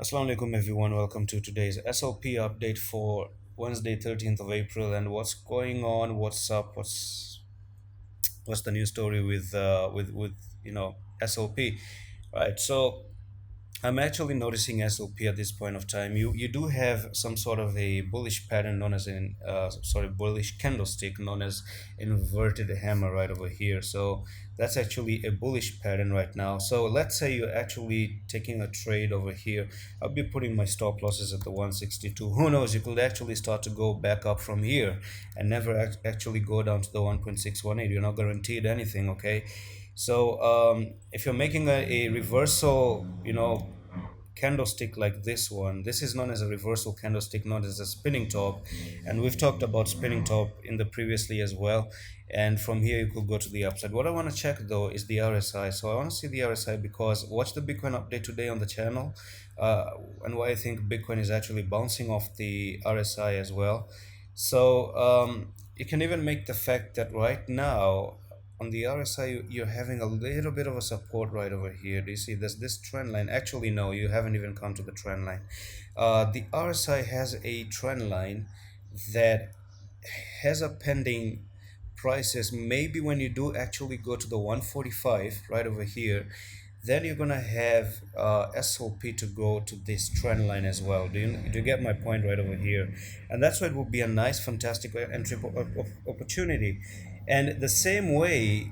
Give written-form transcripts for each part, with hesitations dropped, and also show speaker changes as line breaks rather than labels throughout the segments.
Assalamu alaikum everyone. Welcome to today's SLP update for Wednesday, 13th of April. And what's going on? What's up? What's the new story with SLP? Right. So I'm actually noticing SLP at this point of time. You do have some sort of a bullish pattern known as bullish candlestick known as inverted hammer right over here. So that's actually a bullish pattern right now. So let's say you're actually taking a trade over here. I'll be putting my stop losses at the 162. Who knows? You could actually start to go back up from here and never actually go down to the 1.618. You're not guaranteed anything, okay? So if you're making a reversal, candlestick like this one, this is known as a reversal candlestick, not as a spinning top. And we've talked about spinning top in the previously as well. And from here, you could go to the upside. What I want to check though is the RSI. So I want to see the RSI because watch the Bitcoin update today on the channel, and why I think Bitcoin is actually bouncing off the RSI as well. So you can even make the fact that right now on the RSI, you're having a little bit of a support right over here. Do you see this trend line? Actually, no, you haven't even come to the trend line. The RSI has a trend line that has a pending prices. Maybe when you do actually go to the 145 right over here, then you're gonna have SLP to go to this trend line as well. Do you get my point right over here? And that's why it would be a nice, fantastic entry opportunity. And the same way,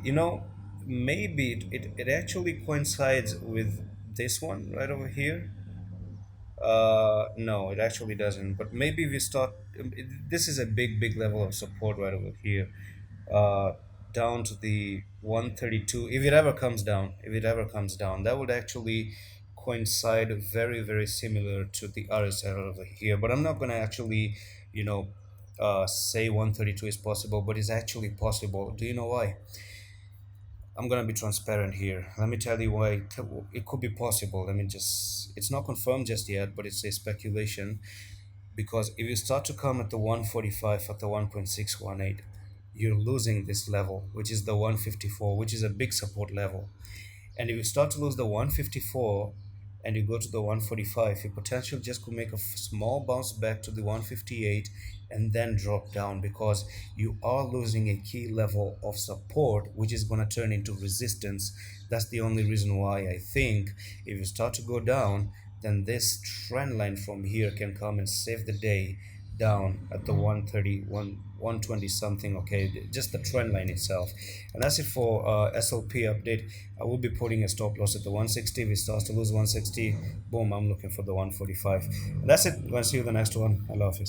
maybe it actually coincides with this one right over here. No, it actually doesn't. But maybe we start. This is a big level of support right over here, uh, down to the 132. If it ever comes down, that would actually coincide very similar to the RSI over here. But I'm not gonna actually, you know, say 132 is possible, but it's actually possible. Do you know why? I'm gonna be transparent here. Let me tell you why it could be possible. It's not confirmed just yet, but it's a speculation. Because if you start to come at the 145 at the 1.618, you're losing this level, which is the 154, which is a big support level. And if you start to lose the 154 and you go to the 145, your potential just could make a small bounce back to the 158 and then drop down because you are losing a key level of support, which is going to turn into resistance. That's the only reason why I think if you start to go down, then this trend line from here can come and save the day down at the 130 120 something. Okay, just the trend line itself. And that's it for SLP update. I will be putting a stop loss at the 160. If it starts to lose 160, boom, I'm looking for the 145. And that's it. I'll see you the next one. I love you.